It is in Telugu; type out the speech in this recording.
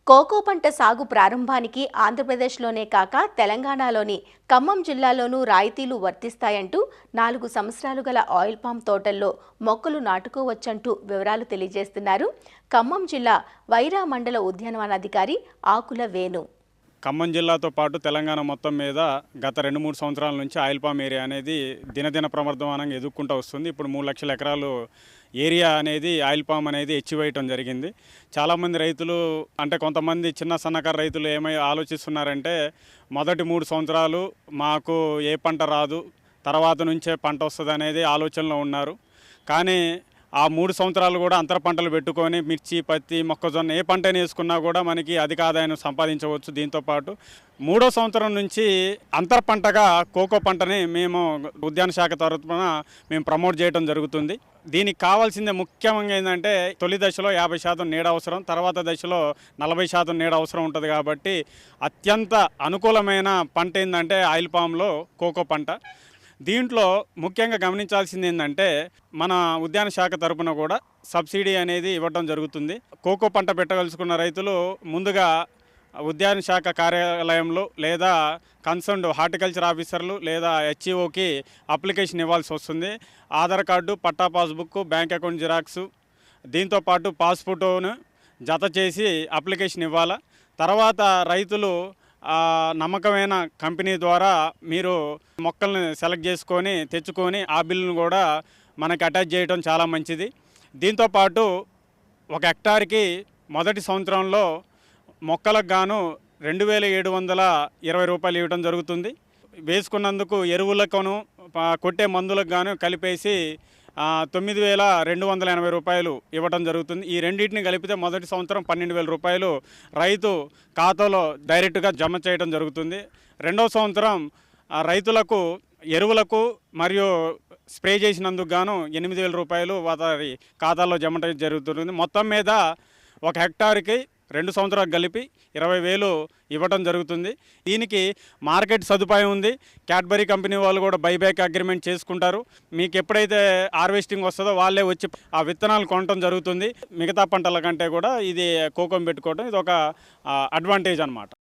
కోకో పంట సాగు ప్రారంభానికి ఆంధ్రప్రదేశ్లోనే కాక తెలంగాణలోని ఖమ్మం జిల్లాలోనూ రాయితీలు వర్తిస్తాయంటూ 4 సంవత్సరాలు గల ఆయిల్ పామ్ తోటల్లో మొక్కలు నాటుకోవచ్చంటూ వివరాలు తెలియజేస్తున్నారు ఖమ్మం జిల్లా వైరా మండల ఉద్యానవనాధికారి ఆకుల వేణు. ఖమ్మం జిల్లాతో పాటు తెలంగాణ మొత్తం మీద గత 2-3 సంవత్సరాల నుంచి ఆయిల్ పామ్ ఏరియా అనేది దినదిన ప్రవర్ధమానంగా ఎదుర్కొంటూ వస్తుంది. ఇప్పుడు 3 లక్షల ఎకరాలు ఏరియా అనేది ఆయిల్ పామ్ అనేది హెచ్చివేయటం జరిగింది. చాలామంది రైతులు అంటే కొంతమంది చిన్న సన్నకారు రైతులు ఏమై ఆలోచిస్తున్నారంటే మొదటి 3 సంవత్సరాలు మాకు ఏ పంట రాదు, తర్వాత నుంచే పంట వస్తుంది అనేది ఆలోచనలో ఉన్నారు. కానీ ఆ 3 సంవత్సరాలు కూడా అంతర పంటలు పెట్టుకొని మిర్చి, పత్తి, మొక్కజొన్న ఏ పంట వేసుకున్నా కూడా మనకి అధిక ఆదాయాన్ని సంపాదించవచ్చు. దీంతోపాటు 3వ సంవత్సరం నుంచి అంతర పంటగా కోకో పంటని మేము ఉద్యాన శాఖ తరఫున మేము ప్రమోట్ చేయడం జరుగుతుంది. దీనికి కావాల్సిందే ముఖ్యంగా ఏంటంటే తొలి దశలో 50% నీడ అవసరం, తర్వాత దశలో 40% నీడ అవసరం ఉంటుంది. కాబట్టి అత్యంత అనుకూలమైన పంట ఏంటంటే ఆయిల్ పామ్లో కోకో పంట. దీంట్లో ముఖ్యంగా గమనించాల్సింది ఏంటంటే మన ఉద్యాన శాఖ తరపున కూడా సబ్సిడీ అనేది ఇవ్వడం జరుగుతుంది. కోకో పంట పెట్టదలుచుకున్న రైతులు ముందుగా ఉద్యాన శాఖ కార్యాలయంలో లేదా కన్సర్న్డ్ హార్టికల్చర్ ఆఫీసర్లు లేదా హెచ్ఈఓకి అప్లికేషన్ ఇవ్వాల్సి వస్తుంది. ఆధార్ కార్డు, పట్టా పాస్బుక్, బ్యాంక్ అకౌంట్ జిరాక్సు, దీంతోపాటు పాస్పోర్టును జత చేసి అప్లికేషన్ ఇవ్వాలా. తర్వాత రైతులు నమ్మకమైన కంపెనీ ద్వారా మీరు మొక్కల్ని సెలెక్ట్ చేసుకొని తెచ్చుకొని ఆ బిల్లును కూడా మనకి అటాచ్ చేయడం చాలా మంచిది. దీంతోపాటు 1 హెక్టార్కి మొదటి సంవత్సరంలో మొక్కలకు గాను 2,720 రూపాయలు ఇవ్వడం జరుగుతుంది. వేసుకున్నందుకు ఎరువులకును కొట్టే మందులకు గాను కలిపేసి 9,280 రూపాయలు ఇవ్వడం జరుగుతుంది. ఈ రెండింటిని కలిపితే మొదటి సంవత్సరం 12,000 రూపాయలు రైతు ఖాతాలో డైరెక్ట్గా జమ చేయడం జరుగుతుంది. రెండవ సంవత్సరం రైతులకు ఎరువులకు మరియు స్ప్రే చేసినందుకు గాను 8,000 రూపాయలు వారి ఖాతాలో జమ జరుగుతుంది. మొత్తం మీద 1 హెక్టార్కి 2 సంవత్సరాలు కలిపి 20,000 ఇవ్వడం జరుగుతుంది. దీనికి మార్కెట్ సదుపాయం ఉంది. క్యాడ్బరీ కంపెనీ వాళ్ళు కూడా బైబ్యాక్ అగ్రిమెంట్ చేసుకుంటారు. మీకు ఎప్పుడైతే హార్వెస్టింగ్ వస్తుందో వాళ్ళే వచ్చి ఆ విత్తనాలు కొనడం జరుగుతుంది. మిగతా పంటల కంటే కూడా ఇది కోకం పెట్టుకోవడం ఇది ఒక అడ్వాంటేజ్ అన్నమాట.